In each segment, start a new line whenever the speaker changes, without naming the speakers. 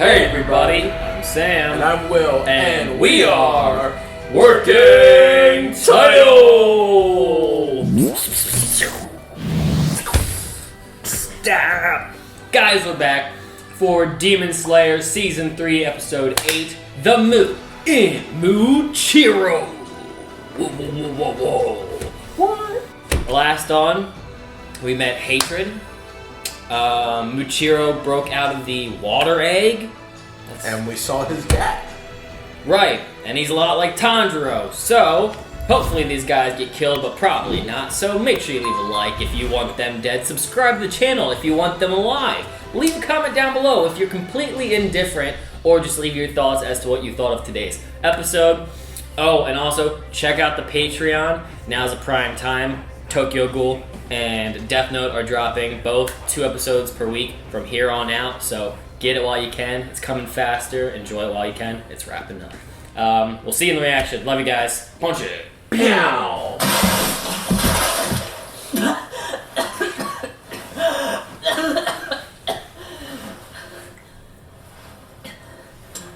Hey everybody, I'm Sam.
And I'm Will.
And we are Working Title! Stop! Guys, we're back for Demon Slayer Season 3, Episode 8, The Mu in Muchiro. What? Last on, we met Hatred. Muchiro broke out of the water egg.
And we saw his dad.
Right, and he's a lot like Tanjiro. So, hopefully these guys get killed, but probably not. So make sure you leave a like if you want them dead. Subscribe to the channel if you want them alive. Leave a comment down below if you're completely indifferent, or just leave your thoughts as to what you thought of today's episode. Oh, and also, check out the Patreon. Now's the prime time. Tokyo Ghoul and Death Note are dropping both 2 episodes per week from here on out, so get it while you can. It's coming faster. Enjoy it while you can. It's wrapping up. We'll see you in the reaction. Love you guys. Punch it. Pow!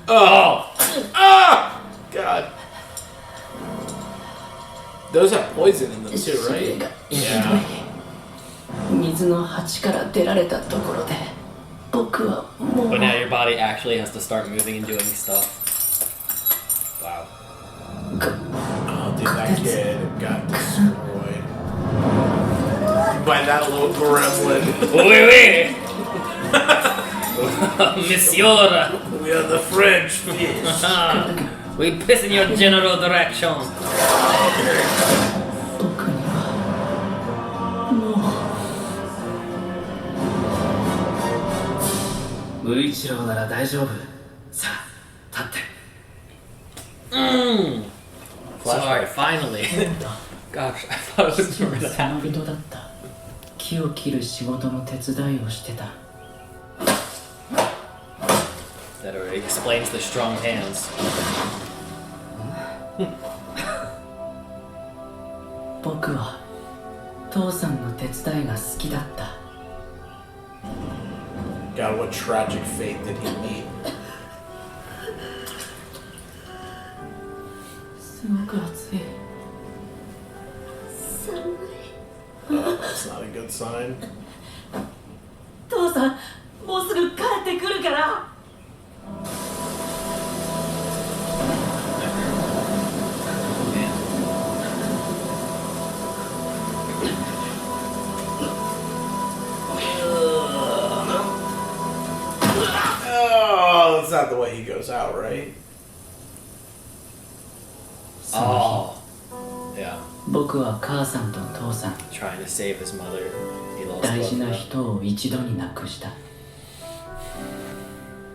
Oh! Ah! God. Those have poison in them too, right?
Yeah.
水の鉢から出られたところで僕はもう
But now your body actually has to start moving and doing stuff. Wow.
Oh, dude, that kid got destroyed by that little gremlin.
Oui, oui! Monsieur!
We are the French fish.
We piss in your general direction.
僕にはもう無一郎なら大丈夫さあ立って
Sorry, finally. Gosh, I thought it was never that
その
happen.
人だった木を切る仕事の手伝いをしてた
That already explains the strong hands.
僕は父さんの手伝いが好きだった
God, what tragic fate did he meet?
すごく暑い
Oh, that's not a good sign.
父さんもうすぐ帰ってくるから
Oh, that's not the way he goes out, right?
Oh. Yeah.
僕は母さんと父さん
Trying to save his mother. He lost
大
both
事
of
な
them.
人を一度に亡くした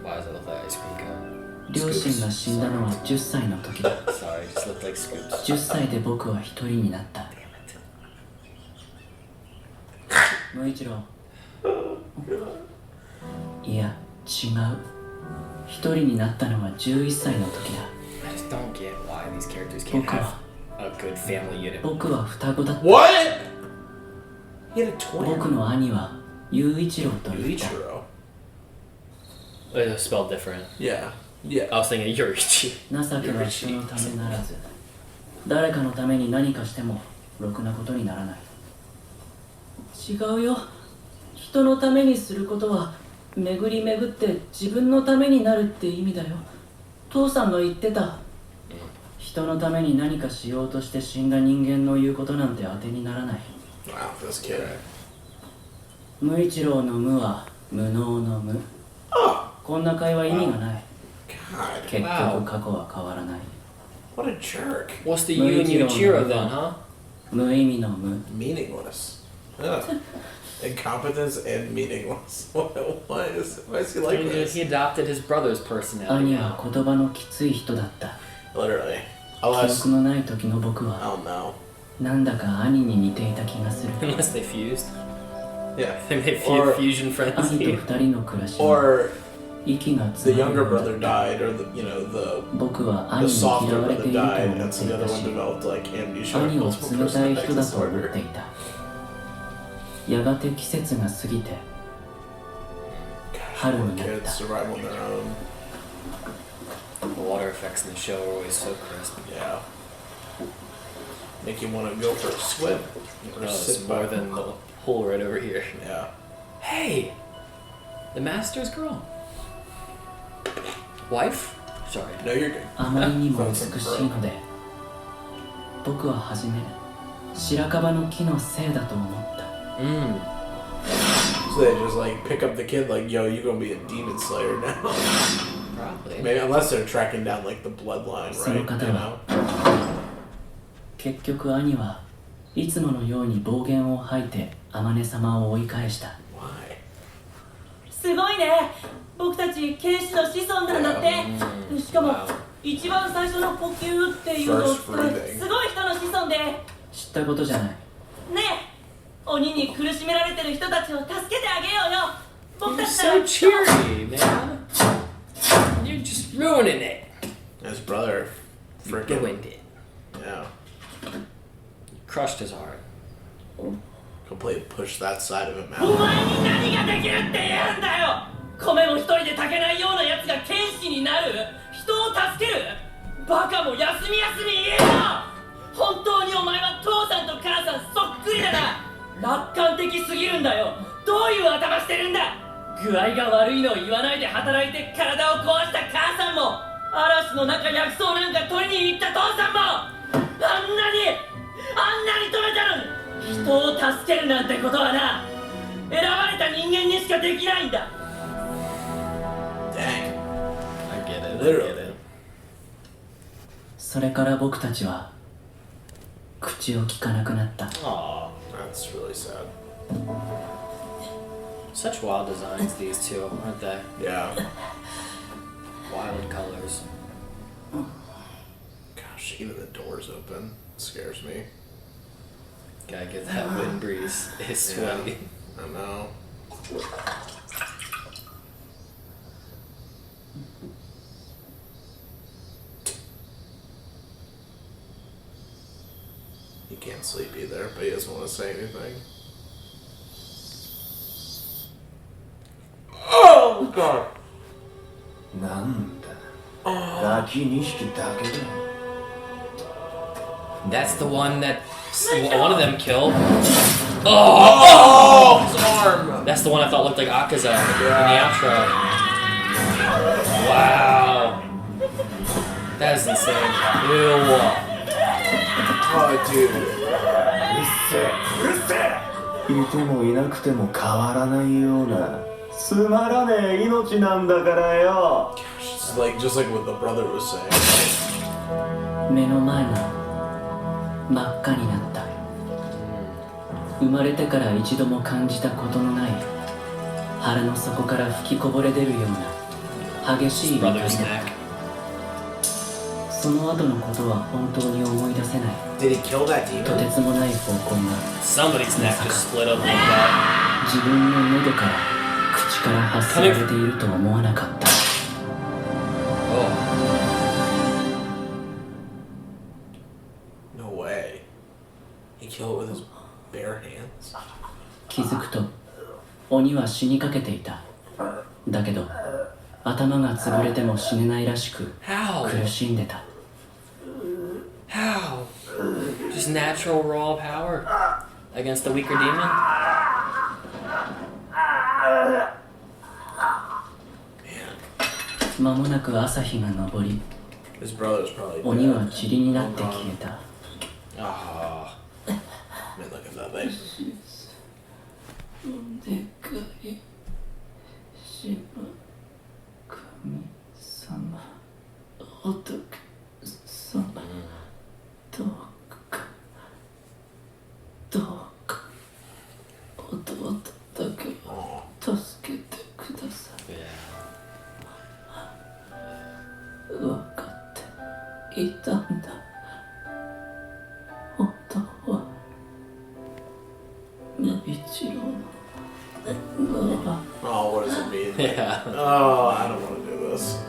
Why does it look like ice cream cone?
両親が死んだのは10歳の時だ
Sorry, it just looked like scoops.
10歳で僕は一人になった
Damn it.
無一郎いや違う一人になったのは11歳の時だ
I just don't get why these characters can't
僕
have
は
a good family unit.
僕は双子だった
What? He had a twin.
僕の兄は雄一郎と言った
Muichiro.
It was spelled different.
Yeah. Yeah.
I was thinking Yurichi.
情けは人のためならず誰かのために何かしてもろくなことにならない違うよ人のためにすることは巡り巡って自分のためになるって意味だよ父さんが言ってた人のために何かしようとして死んだ人間の言うことなんて当てにならない
Wow, this kid.
無一郎の無は無能の無
Oh,
こんな会話意味がない
God.
結局過去は変わらない
What a jerk.
What's the U in Muchiro then, huh?
無意味の無
Meaningless. Ugh. Incompetence and meaningless. Why is he like this?
He adopted his brother's personality
兄は
now.
言葉のきつい人だった
Literally.
記
Unless.
憶のない時の僕は
Oh no.
なんだか兄に似ていた気がする
Unless they fused.
Yeah.
They made
Or-
fusion
兄と
frenzy.
二人の暮らしは
Or
息が
the
詰まる
younger
ようだ
brother
った
died, or the
僕は兄
the
に
softer
嫌われて
brother
いると
died,
思
and
っ
so
て
the
い
other
た
one
し
developed like amnesia or
兄を
multiple
冷たい人
personality
だと思っ
disorder.
ていたやがて季節が過ぎて春
Poor
になっ
kids
た。
survive on their own.
The water effects in the show are always so crisp.
Yeah. Make you want to go for a swim. Or
It's
sit
more
by.
than the hole right over here.
Yeah.
Hey! The master's girl. Wife? Sorry.
No, you're good.
あまりにも美しいので、僕は初め白樺の木のせいだと思った。
So they just like pick up the kid like, yo, you're gonna be a demon slayer now.
Probably.
Maybe unless they're tracking down like the bloodline, right? You know?
結局兄はいつものように暴言を吐いて天音様を追い返した。
Why?
すごいね。僕たち剣士の子孫なんだって。しかも一番最初の呼吸っていうのを使うすごい人の子孫で。
知ったことじゃない。
ねえ、鬼に苦しめられてる人たちを助けてあげようよ。僕
You're
たちなら
so cheery, man. You're just ruining it.
His brother
You're
freaking
ruined it.
yeah.
Crushed his heart.
Completely pushed that side of him
お
out.
前に何ができるって言うんだよ。米も一人で炊けないようなやつが剣士になる。人を助ける。バカも休み休み言えよ。本当にお前は父さんと母さんそっくりだな。楽観的すぎるんだよ。どういう頭してるんだ。具合が悪いのを言わないで働いて体を壊した母さんも、嵐の中薬草なんか取りに行った父さんも、あんなに止めたのに人を助けるなんてことはな、選ばれた人間にしかできないんだ。
Dang.
I get it.
Literally.
それから僕たちは口を聞かなくなった。
Aw.
That's really sad.
Such wild designs, these two, aren't they?
Yeah.
Wild colors.
Gosh, even the doors open scares me.
Gotta get that wind breeze. It's sweaty.
I know. He can't sleep either, but he doesn't want to say anything. Oh God!
なんだガキ2匹だけだ
That's the one that one of them killed.
Oh, his arm!
That's the one I thought looked like Akaza in the outro. Wow. That is insane. Ew.
Oh, dude.
いてもいなくても変わらないようなつまらねえ命なんだからよ
It's like just like what the brother was saying.
目の前が真っ赤になった。生まれてから一度も感じたことのない腹の底から吹きこぼれ出るような激しい怒りだ。
Brother's neck.
その後のことは本当に思い出せない。
Did he kill that
と
demon?
てつもない方向が
Somebody's neck just split up like that.
自分の喉から口から発せられていると思わなかった。
Oh.
No way. He killed it with his bare hands?
気づくと鬼は死にかけていた。だけど頭が潰れても死ねないらしく
How?
苦しんでた。
How? Just natural raw power against the weaker demon? 間もなく朝日が昇り、
His brother's probably
鬼は
dead.
塵になって消えた。
Ah.
Man, look at that thing.
でかい島神様仏様どうかどうか弟だけは助けてください。
Yeah.
分かっていたんだ。本当は無一郎の
Oh, what does it mean?
Yeah.
Oh, I don't want to do this.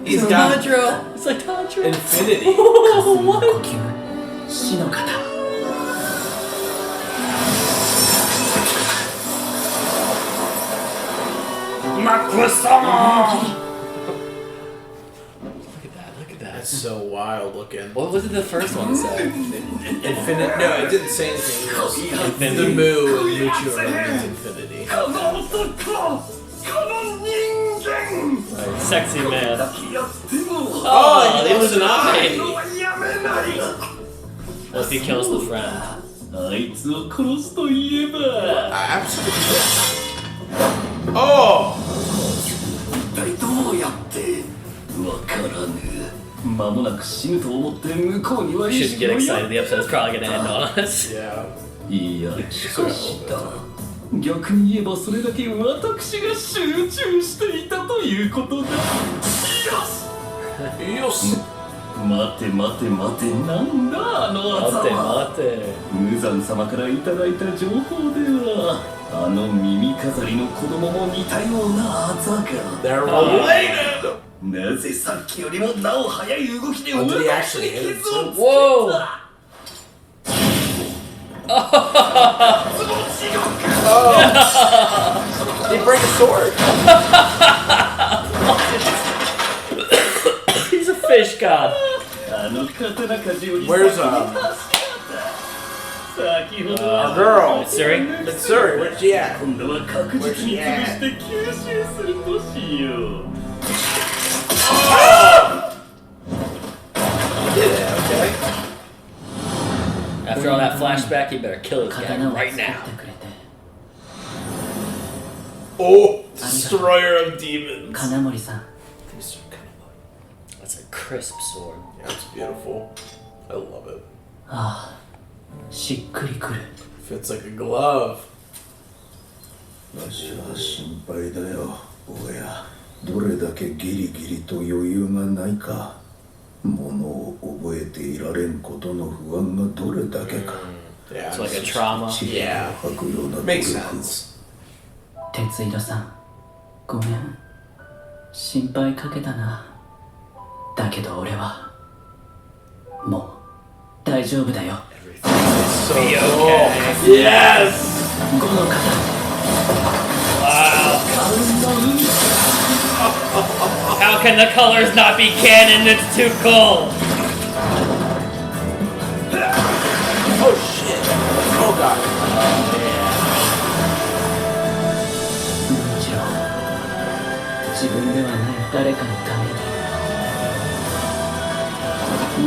He's Tanjiro. It's like Tanjiro.
Infinity.
Oh, what?
死の型
Look at that.
That's so wild looking.
What was it the first one say?
Infinite. No, it didn't say anything. It was
Infinity.
the Mu and Muchiro means infinity.
Sexy man.
Oh,
he
it was an
eye.
eye.
What if he kills the friend?
あいつを殺すと言えば
Absolutely. Oh!
一体どうやってわからぬ間もなく死ぬと思って向こうには
We shouldn't get excited. The episode's probably gonna end on us.
Yeah.
いやしかしだ逆に言えばそれだけ私が集中していたということだ
Yes.
待て待て待てなんだあの技は
待て。
無惨様からいただいた情報ではあの耳飾りの子供も似たような技が
They're related.
なぜさっきよりもなお速い動きで
What did he
私
actually
に
hit?
傷をつけ
Whoa.
た
They break a sword.
He's a fish god.
あの刀鍛冶より
Where's
先ほど
our girl?
Mitsuri?
Mitsuri, where's she at?
今度は確実に潰して吸収するとしよう
Yeah, okay.
After all that flashback, you better kill this guy
刀を
right
作っ
now.
てくれて
Oh, destroyer of demons.
金森さん
That's a crisp sword.
Yeah, it's beautiful. I love it.
ああしっくりくる
Fits like a glove.
わしは心配だよおやどれだけギリギリと余裕がないかものを覚えていられんことの不安がどれだけか
Yeah.
It's like a trauma.
知恵を吐くような努
Makes
力
sense.
哲弘さんごめん心配かけたなだけど俺はもう大丈夫だよ
So
Be
cool.
okay.
Yes!
5の型
Wow. How can the colors not be canon? It's too cool.
Oh shit. Oh god.
もちろん自分ではない誰かのために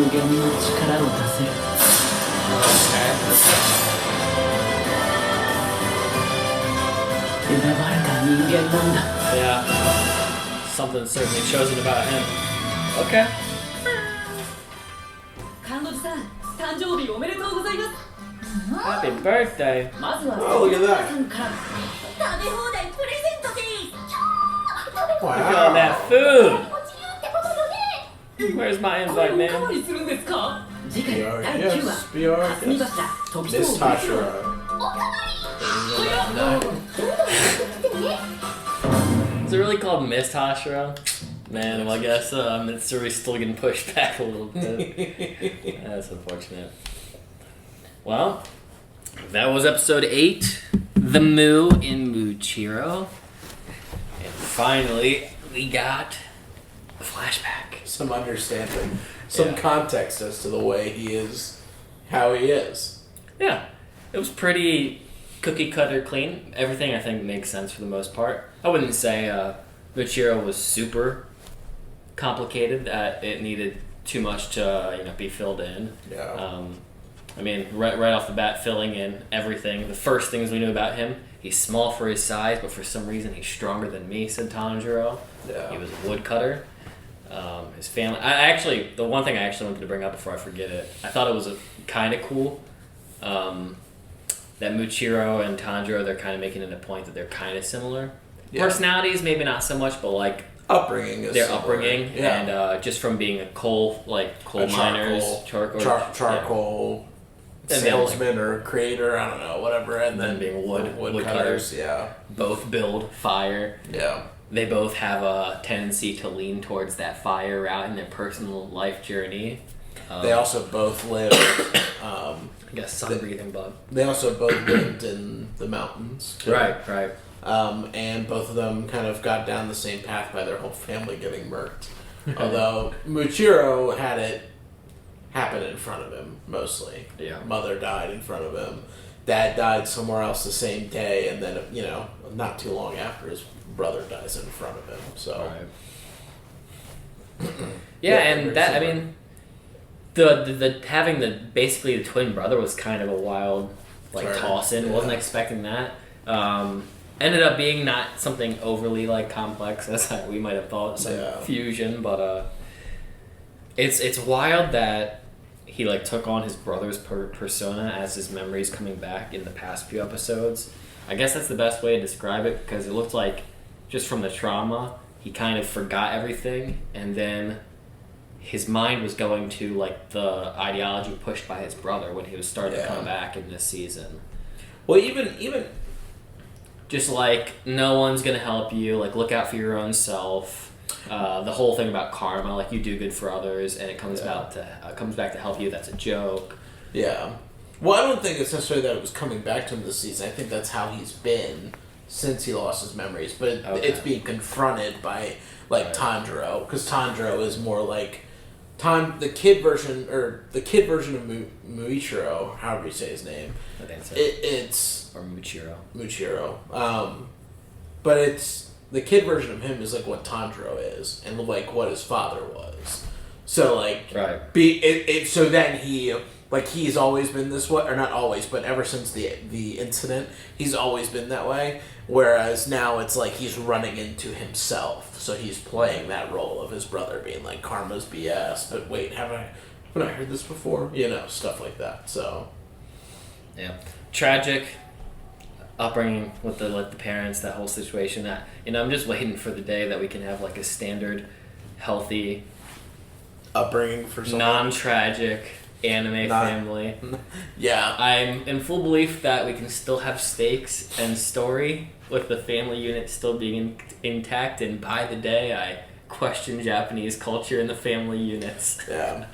無限の力を出せる 選ばれた人間なんだ
Yeah. Something certainly chosen about him. Okay.
甘露寺さん誕生日おめでとうございます
Happy birthday.
まずは
Oh, look at that.
さんから食べ放題プレゼントです
Look at all
Wow.
that food. Where's my
これ
invite,
おかわ
man?
りするんですか次回
BR,
第9話
yes, BR,
霞
yes.
柱時と
Miss Hashira.
Is it really called Mist Hashira? Man, well, I guess Mitsuru's still getting pushed back a little bit. That's unfortunate. Well, that was episode 8, The Mu in Muchiro. And finally, we got a flashback.
Some understanding. Some
Yeah.
context as to the way he is, how he is.
Yeah, it was pretty cookie cutter clean. Everything I think makes sense for the most part. I wouldn't say Muchiro was super complicated. It needed too much to be filled in.
Yeah.
I mean, right off the bat, filling in everything. The first things we knew about him: he's small for his size, but for some reason he's stronger than me. Said Tanjiro.
Yeah.
He was a woodcutter. His family. I the one thing I actually wanted to bring up before I forget it. I thought it was kind of cool. That Muchiro and Tanjiro, they're kind of making it a point that they're kind of similar.
Yeah.
Personalities, maybe not so much, but like
Upbringing is
their
similar.
upbringing,
Yeah.
and just from being a coal miners,
charcoal
And then,
salesman or creator, I don't know, whatever, and
then
then
being woodcutters.
woodcutters, yeah.
Both build fire.
Yeah.
They both have a tendency to lean towards that fire route in their personal life journey.
They also both live
I guess sun-breathing bug.
They also both lived in the mountains. Too.
Right.
And both of them kind of got down the same path by their whole family getting murked. Although Muchiro had it happen in front of him, mostly.
Yeah.
Mother died in front of him. Dad died somewhere else the same day, and then, not too long after, his brother dies in front of him. So.
Right. Yeah, and that, I mean, the having basically the twin brother was kind of a wild, toss in. Wasn't expecting that. Ended up being not something overly, complex as we might have thought, some fusion, but, it's wild that he took on his brother's persona as his memories coming back in the past few episodes. I guess that's the best way to describe it, because it looked like just from the trauma he kind of forgot everything, and then his mind was going to the ideology pushed by his brother when he was starting to come back in this season.
Well, even
just no one's gonna help you, look out for your own self. The whole thing about karma, you do good for others, and it comes back to help you. That's a joke.
Yeah. Well, I don't think it's necessarily that it was coming back to him this season. I think that's how he's been since he lost his memories. But it's being confronted by Tanjiro, because Tanjiro is more the kid version of Muichiro, however you say his name.
I think so.
It's
or Muchiro.
Muchiro. But it's the kid version of him is what Tanjiro is, and what his father was. So
right.
So then he's always been this way, or not always, but ever since the incident, he's always been that way. Whereas now it's he's running into himself, so he's playing that role of his brother being karma's BS. But wait, haven't I heard this before? Stuff like that. So
yeah, tragic upbringing with the parents, that whole situation. That I'm just waiting for the day that we can have a standard, healthy
upbringing for someone.
Non-tragic anime family.
Yeah,
I'm in full belief that we can still have stakes and story with the family unit still being intact, and by the day I question Japanese culture in the family units.
Yeah.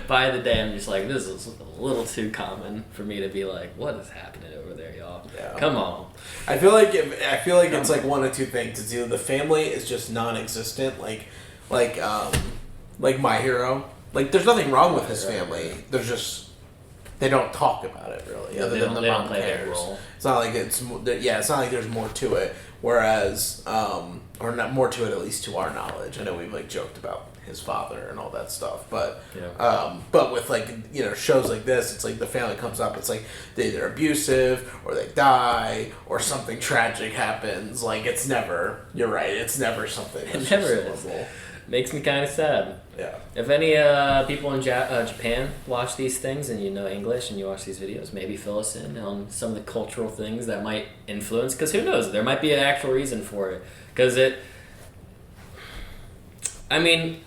By the day I'm just this is a little too common for me to be what is happening over there, y'all?
Yeah.
Come on.
I feel like it's one of two things. It's either the family is just non-existent, like My Hero. There's nothing wrong with his family. There's just they don't talk about it really, other than the mom cares. It's not it's not like there's more to it. Whereas, or not more to it, at least to our knowledge. I know we've joked about his father and all that stuff, but but with shows like this, it's the family comes up. It's they're either abusive or they die or something tragic happens. It's never. You're right. It's never something.
It never is. Makes me kind of sad.
Yeah.
If any people in Japan watch these things and you know English and you watch these videos, maybe fill us in on some of the cultural things that might influence. Because who knows? There might be an actual reason for it. Because I think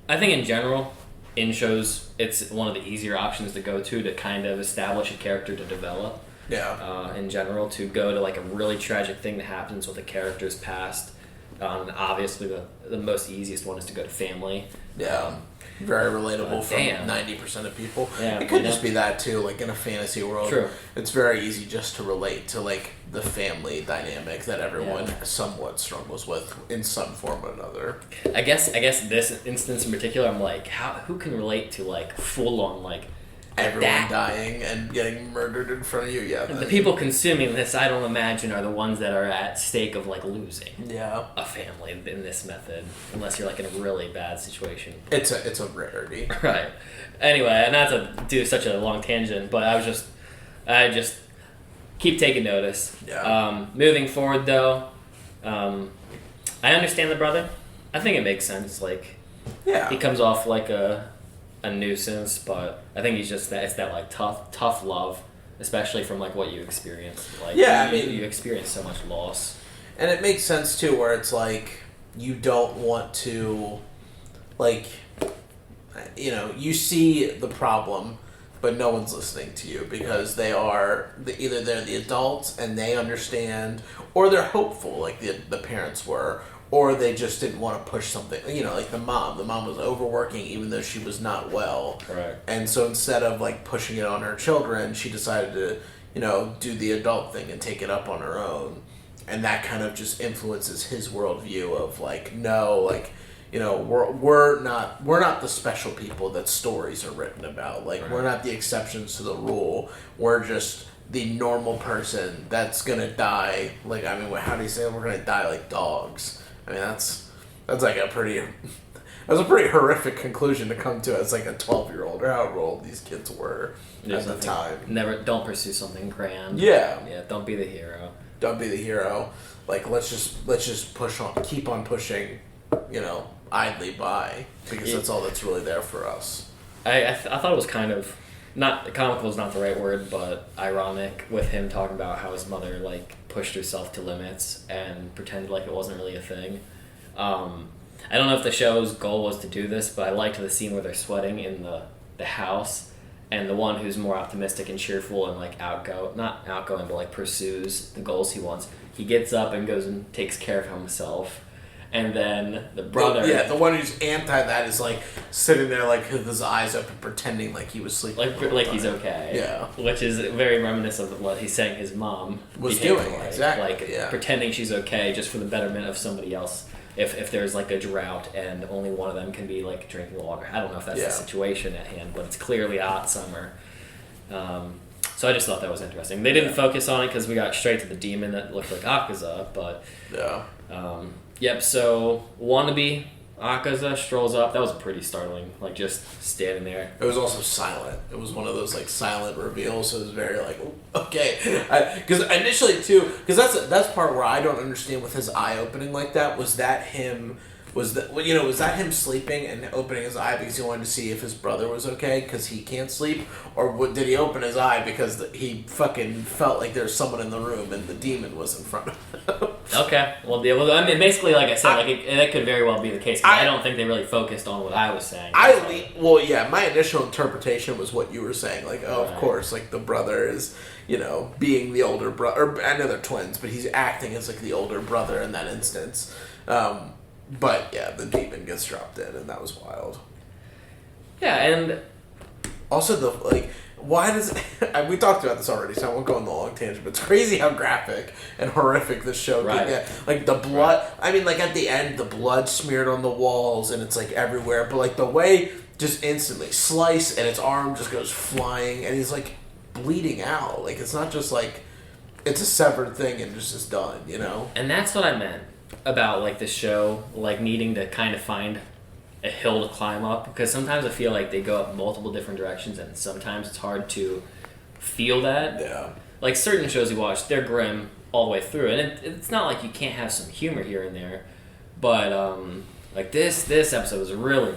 in general, in shows, it's one of the easier options to go to kind of establish a character to develop.
Yeah.
In general, to go to a really tragic thing that happens with a character's past. Obviously, the most easiest one is to go to family.
Yeah. Very relatable for 90% of people.
Yeah,
it could just be that too, in a fantasy world.
True.
It's very easy just to relate to the family dynamic that everyone somewhat struggles with in some form or another.
I guess this instance in particular, I'm who can relate to full on
everyone dying and getting murdered in front of you? Yeah.
The people consuming this, I don't imagine, are the ones that are at stake of losing a family in this method, unless you're in a really bad situation.
It's a rarity.
Right. Anyway, not to do such a long tangent, but I just keep taking notice.
Yeah.
Moving forward though, I understand the brother. I think it makes sense. He comes off a nuisance, but I think he's just it's that tough love, especially from what you experience. You experience so much loss,
and it makes sense too, where it's you don't want to, you see the problem, but no one's listening to you because they are either they're the adults and they understand, or they're hopeful, the parents were, or they just didn't want to push something. You know, like the mom was overworking even though she was not well.
Right.
And so instead of like pushing it on her children, she decided to, you know, do the adult thing and take it up on her own. And that kind of just influences his worldview of like, no, like, you know, we're not the special people that stories are written about. Like, we're not the exceptions to the rule. We're just the normal person that's gonna die. Like, I mean, how do you say it? We're gonna die like dogs? I mean, that's like a pretty horrific conclusion to come to as like a 12-year-old or however old these kids were at the time.
Don't pursue something grand.
Yeah.
Yeah. Don't be the hero.
Don't be the hero. Like, let's just push on, keep on pushing, you know, idly by, because that's all that's really there for us.
I thought it was kind of, not comical is not the right word, but ironic with him talking about how his mother like pushed herself to limits and pretended like it wasn't really a thing. I don't know if the show's goal was to do this, but I liked the scene where they're sweating in the house, and the one who's more optimistic and cheerful and like not outgoing, but like pursues the goals he wants. He gets up and goes and takes care of himself. And then the brother...
Well, yeah, the one who's anti that is, like, sitting there, like, with his eyes open, pretending like he was sleeping.
Like he's okay.
Yeah.
Which is very reminiscent of what he's saying his mom
was doing, like. Exactly,
like, pretending she's okay just for the betterment of somebody else. If there's, like, a drought and only one of them can be, like, drinking water. I don't know if that's the situation at hand, but it's clearly a hot summer. So I just thought that was interesting. They didn't focus on it because we got straight to the demon that looked like Akaza, but...
Yeah.
Yep, so wannabe Akaza strolls up. That was pretty startling, like just standing there.
It was also silent. It was one of those like silent reveals, so it was very like, okay. Because initially too, because that's part where I don't understand with his eye opening like that. Was that him sleeping and opening his eye because he wanted to see if his brother was okay because he can't sleep, or did he open his eye because he fucking felt like there's someone in the room and the demon was in front of him?
Okay, well, I mean, basically, like I said, that could very well be the case. I don't think they really focused on what I was saying.
My initial interpretation was what you were saying. Like, of course, like the brother is, you know, being the older brother. I know they're twins, but he's acting as like the older brother in that instance. But yeah, the demon gets dropped in, and that was wild.
Yeah, and
also why does we talked about this already, so I won't go on the long tangent. But it's crazy how graphic and horrific this show can get. Like the blood. Right. I mean, like at the end, the blood smeared on the walls, and it's like everywhere. But like the way just instantly slice, and its arm just goes flying, and he's like bleeding out. Like it's not just like it's a severed thing and just is done, you know.
And that's what I meant about like the show, like needing to kind of find a hill to climb up, because sometimes I feel like they go up multiple different directions, and sometimes it's hard to feel that.
Yeah. Like
certain shows you watch, they're grim all the way through, and it's not like you can't have some humor here and there, but like this episode was really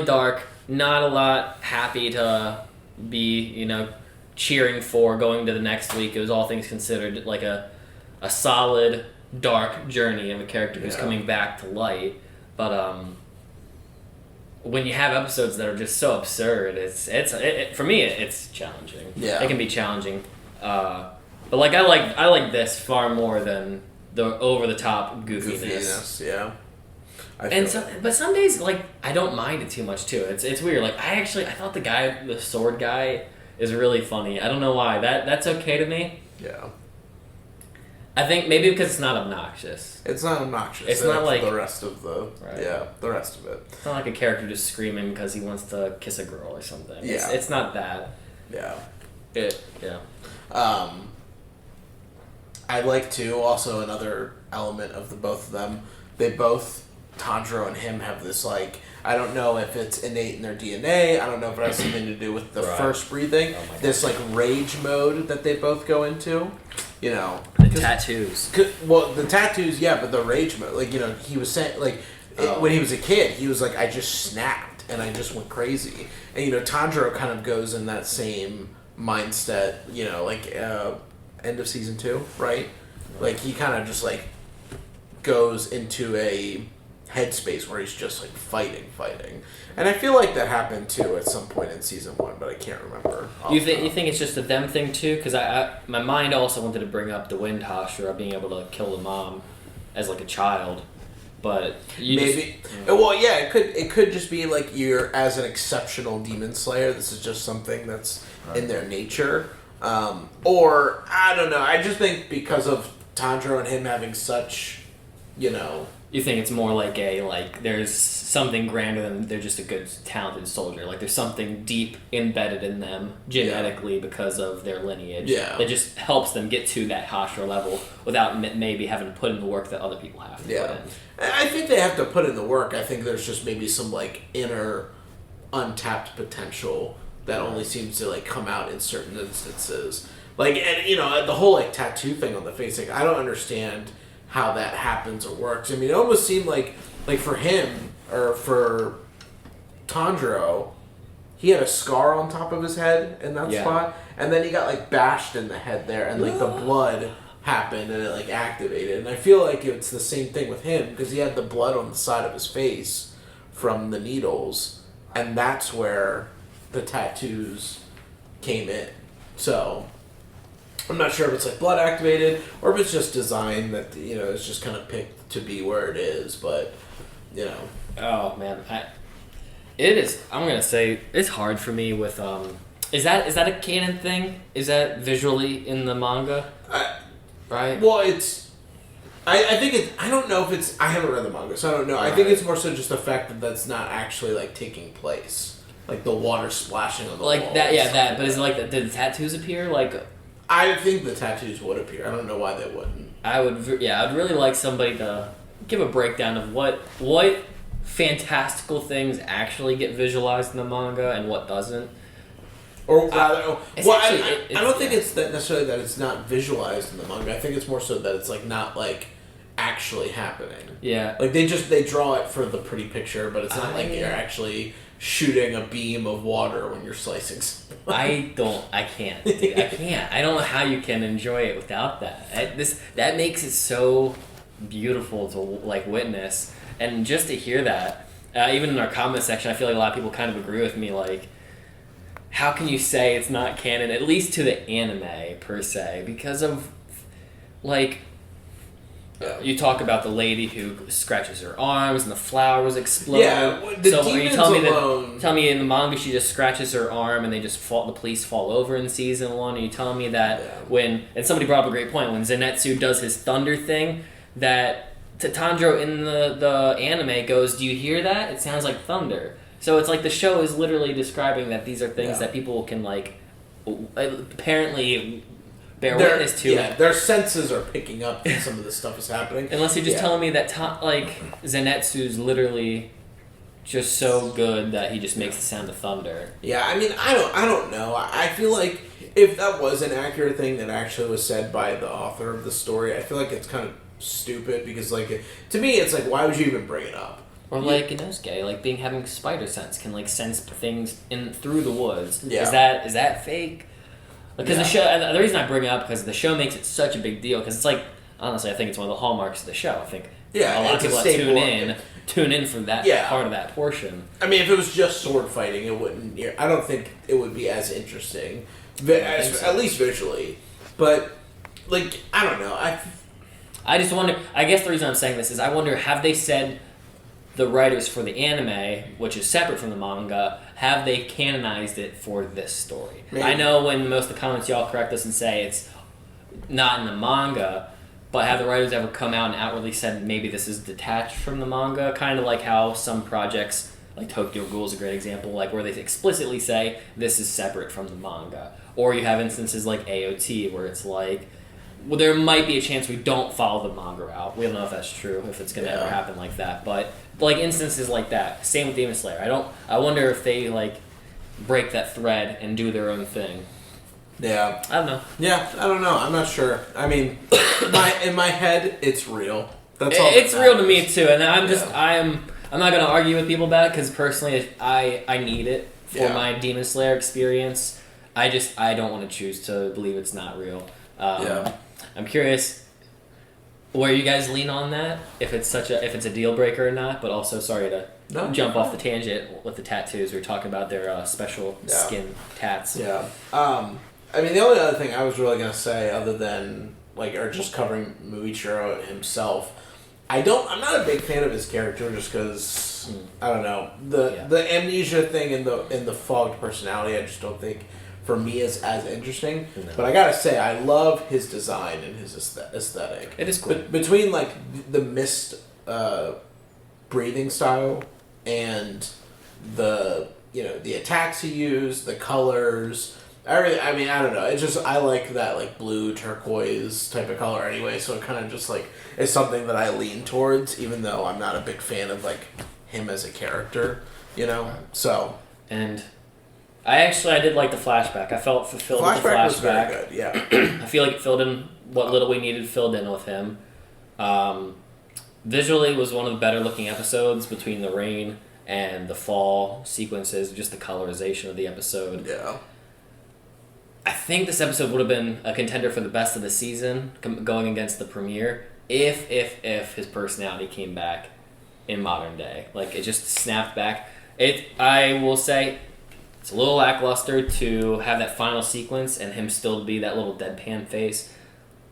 dark. Not a lot happy to be, you know, cheering for going to the next week. It was all things considered like a solid dark journey of a character who's coming back to light, but when you have episodes that are just so absurd, it's for me it's challenging. Yeah, it can be challenging, but like I like this far more than the over the top goofiness.
Yeah,
but some days like I don't mind it too much too. It's weird. Like I thought the sword guy is really funny. I don't know why. That's okay to me.
Yeah.
I think maybe because it's not obnoxious.
It's not obnoxious.
It's not like
the rest of the the rest of it.
It's not like a character just screaming because he wants to kiss a girl or something.
Yeah,
it's not that.
Yeah. I like too. Also, another element of the both of them. They both, Tanjiro and him, have this like, I don't know if it's innate in their DNA. I don't know if it has something to do with the first breathing. This like rage mode that they both go into. You know,
the tattoos.
Well, the tattoos, yeah, but the rage mode. Like, you know, he was saying, like, when he was a kid, he was like, I just snapped and I just went crazy. And, you know, Tanjiro kind of goes in that same mindset, you know, like, end of season 2, right? Like, he kind of just, like, goes into a headspace where he's just, like, fighting. And I feel like that happened, too, at some point in season 1, but I can't remember.
You think it's just a them thing, too? Because my mind also wanted to bring up the Wind Hashira being able to kill the mom as, like, a child. But
well, yeah, it could just be like you're as an exceptional demon slayer. This is just something that's in their nature, or I don't know. I just think because of Tanjiro and him having such, you know.
You think it's more like there's something grander than they're just a good, talented soldier. Like there's something deep embedded in them genetically because of their lineage.
Yeah.
That just helps them get to that Hashira level without maybe having to put in the work that other people have to put in.
I think they have to put in the work. I think there's just maybe some like inner untapped potential that only seems to like come out in certain instances. Like, and you know, the whole like tattoo thing on the face, like I don't understand how that happens or works. I mean, it almost seemed like for him or for Tanjiro, he had a scar on top of his head in that spot, and then he got like bashed in the head there, and like the blood happened and it like activated. And I feel like it's the same thing with him because he had the blood on the side of his face from the needles, and that's where the tattoos came in. So I'm not sure if it's like blood activated or if it's just designed that, you know, it's just kind of picked to be where it is, but you know.
Oh man, it is. I'm gonna say it's hard for me with Is that a canon thing? Is that visually in the manga? Right.
Well, it's. I think it. I don't know if it's. I haven't read the manga, so I don't know. Right. I think it's more so just the fact that that's not actually like taking place, like the water splashing on the
like
walls.
that. Yeah, that. But is it like did the tattoos appear? Like,
I think the tattoos would appear. I don't know why they wouldn't.
I would. Yeah, I'd really like somebody to give a breakdown of what fantastical things actually get visualized in the manga and what doesn't.
Or rather, I don't think it's that necessarily that it's not visualized in the manga. I think it's more so that it's like not like actually happening.
Yeah.
Like they draw it for the pretty picture, but it's not like you're actually shooting a beam of water when you're slicing someone.
I can't. Dude, I can't. I don't know how you can enjoy it without that. That makes it so beautiful to like witness, and just to hear that, even in our comment section, I feel like a lot of people kind of agree with me. Like, how can you say it's not canon, at least to the anime per se, because of like. You talk about the lady who scratches her arms and the flowers explode.
Yeah, the
so
demons
you tell me
alone.
Tell me in the manga she just scratches her arm and the police fall over in season 1. Are you telling me that when, and somebody brought up a great point, when Zenitsu does his thunder thing, that Tanjiro in the anime goes, "Do you hear that? It sounds like thunder." So it's like the show is literally describing that these are things that people can like apparently bear witness to.
Yeah, their senses are picking up that some of this stuff is happening.
Unless you're just telling me that Zenitsu's literally just so good that he just makes the sound of thunder.
Yeah, I mean, I don't know. I feel like if that was an accurate thing that actually was said by the author of the story, I feel like it's kind of stupid because, like, to me, it's like, why would you even bring it up?
Or like Inosuke, like having spider sense, can like sense things in through the woods.
Yeah.
Is that fake? Because the show, and the reason I bring it up because the show makes it such a big deal. Because it's like, honestly, I think it's one of the hallmarks of the show. I think a lot of people that tune in for that part of that portion.
I mean, if it was just sword fighting, it wouldn't. I don't think it would be as interesting, at least visually. But like, I don't know.
I just wonder. I guess the reason I'm saying this is I wonder, have they said the writers for the anime, which is separate from the manga, have they canonized it for this story? Maybe. I know when most of the comments y'all correct us and say it's not in the manga, but have the writers ever come out and outwardly said maybe this is detached from the manga? Kind of like how some projects, like Tokyo Ghoul is a great example, like where they explicitly say this is separate from the manga. Or you have instances like AOT where it's like, well, there might be a chance we don't follow the manga out. We don't know if that's true, if it's going to ever happen like that. But like instances like that, same with Demon Slayer. I wonder if they like break that thread and do their own thing.
Yeah,
I don't know.
Yeah, I don't know. I'm not sure. I mean, in my head, it's real. That's all.
It's real to me too, and I'm not going to argue with people about it because personally, I need it for my Demon Slayer experience. I don't want to choose to believe it's not real. I'm curious where you guys lean on that, if it's a deal breaker or not. But also, sorry to jump off the tangent with the tattoos. We were talking about their special skin tats.
Yeah. I mean, the only other thing I was really gonna say, other than like, or just covering Muichiro himself, I'm not a big fan of his character just because I don't know the amnesia thing and the fogged personality. I just don't think for me is as interesting. No. But I gotta say, I love his design and his aesthetic.
It is cool.
Between like the mist breathing style and the attacks he used, the colors. I mean, I don't know. It's just I like that like blue turquoise type of color anyway. So it kind of just like is something that I lean towards, even though I'm not a big fan of like him as a character. So
and I did like the flashback. I felt fulfilled with the flashback.
Was very good. Yeah.
I feel like it filled in what little we needed filled in with him. Visually was one of the better looking episodes between the rain and the fall sequences. Just the colorization of the episode.
Yeah.
I think this episode would have been a contender for the best of the season going against the premiere if his personality came back in modern day. Like, it just snapped back. I will say, it's a little lackluster to have that final sequence and him still be that little deadpan face.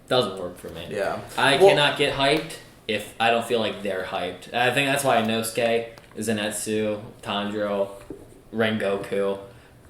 Doesn't work for me.
Yeah.
I cannot get hyped if I don't feel like they're hyped. I think that's why Inosuke, Zenitsu, Tanjiro, Rengoku...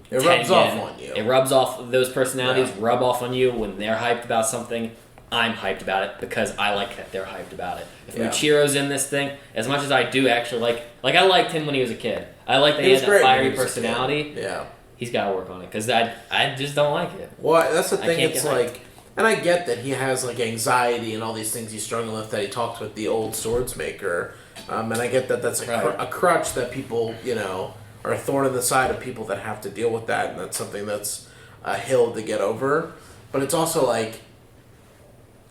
It rubs off on you.
It rubs off, those personalities rub off on you when they're hyped about something. I'm hyped about it because I like that they're hyped about it. If Muchiro's in this thing, as much as I do actually like I liked him when he was a kid. I like that he had that fiery personality.
Yeah.
He's got to work on it because I just don't like it.
Well, that's the thing. It's like, and I get that he has like anxiety and all these things he's struggling with that he talks with the old swordsmaker. And I get that that's a crutch that people, or a thorn in the side of people that have to deal with that, and that's something that's a hill to get over. But it's also like,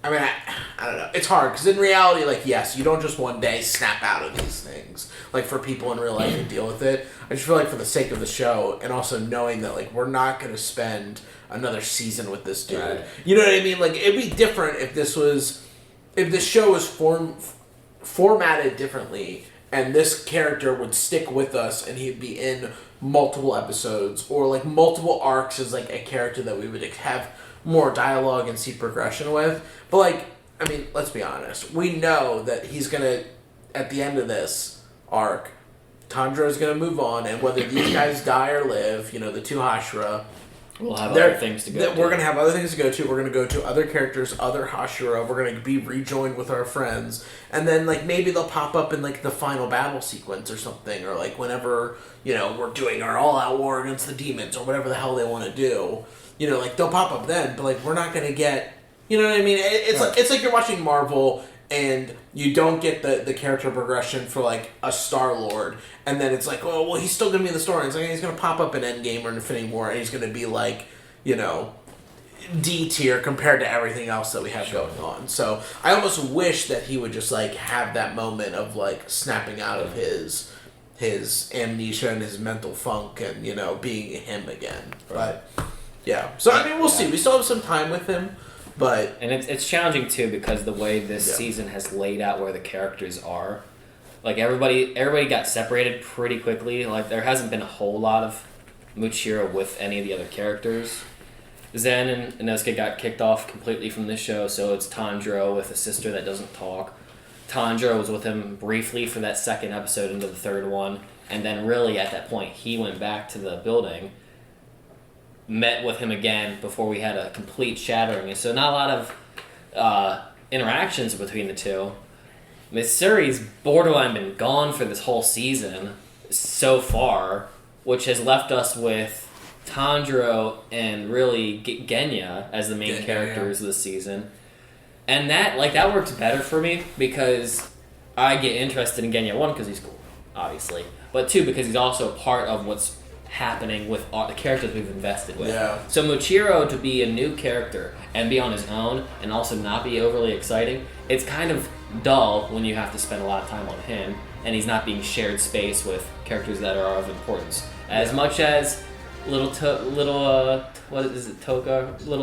I mean, I don't know. It's hard, because in reality, like, yes, you don't just one day snap out of these things. Like, for people in real life who deal with it. I just feel like for the sake of the show, and also knowing that, like, we're not going to spend another season with this dude. Right. You know what I mean? Like, it'd be different if this show was formatted differently, and this character would stick with us, and he'd be in multiple episodes, or like multiple arcs as like a character that we would have more dialogue and see progression with. But like, I mean, let's be honest. We know that he's gonna, at the end of this arc, Tanjiro's gonna move on, and whether these guys die or live, the two Hashira,
we'll have other things to go to.
We're going to have other things to go to. We're going to go to other characters, other Hashira. We're going to be rejoined with our friends. And then, like, maybe they'll pop up in, like, the final battle sequence or something. Or, like, whenever, we're doing our all-out war against the demons or whatever the hell they want to do. Like, they'll pop up then. But, like, we're not going to get... You know what I mean? It's like you're watching Marvel... And you don't get the character progression for, like, a Star-Lord. And then it's like, oh, well, he's still going to be in the story. It's like, he's going to pop up in Endgame or Infinity War, and he's going to be, like, D tier compared to everything else that we have going on. So I almost wish that he would just, like, have that moment of, like, snapping out of his amnesia and his mental funk and, being him again. Right. But, yeah. So, I mean, we'll see. We still have some time with him. But
and it's challenging too because the way this season has laid out where the characters are, like everybody got separated pretty quickly. Like there hasn't been a whole lot of Muchiro with any of the other characters. Zen and Inosuke got kicked off completely from this show, so it's Tanjiro with a sister that doesn't talk. Tanjiro was with him briefly for that second episode into the third one, and then really at that point he went back to the building. Met with him again before we had a complete shattering. And so not a lot of interactions between the two. Mitsuri's borderline been gone for this whole season so far, which has left us with Tanjiro and really Genya as the main characters of the season. And that works better for me because I get interested in Genya, one, because he's cool, obviously, but two, because he's also part of what's happening with all the characters we've invested with.
Yeah.
So Muchiro to be a new character and be on his own and also not be overly exciting, it's kind of dull when you have to spend a lot of time on him and he's not being shared space with characters that are of importance. As much as Toga, little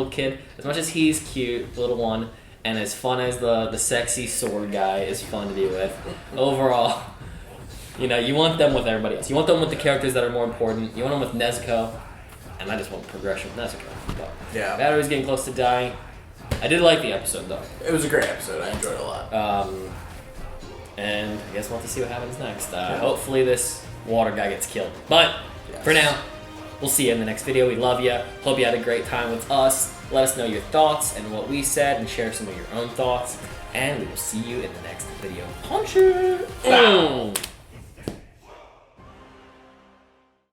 kid, as much as he's cute, little one, and as fun as the sexy sword guy is fun to be with, overall, you want them with everybody else. You want them with the characters that are more important. You want them with Nezuko, and I just want progression with Nezuko. But Battery's getting close to dying. I did like the episode, though.
It was a great episode. I enjoyed it a lot.
And I guess we'll have to see what happens next. Hopefully this water guy gets killed. But for now, we'll see you in the next video. We love you. Hope you had a great time with us. Let us know your thoughts and what we said and share some of your own thoughts. And we will see you in the next video. Punch it! Boom!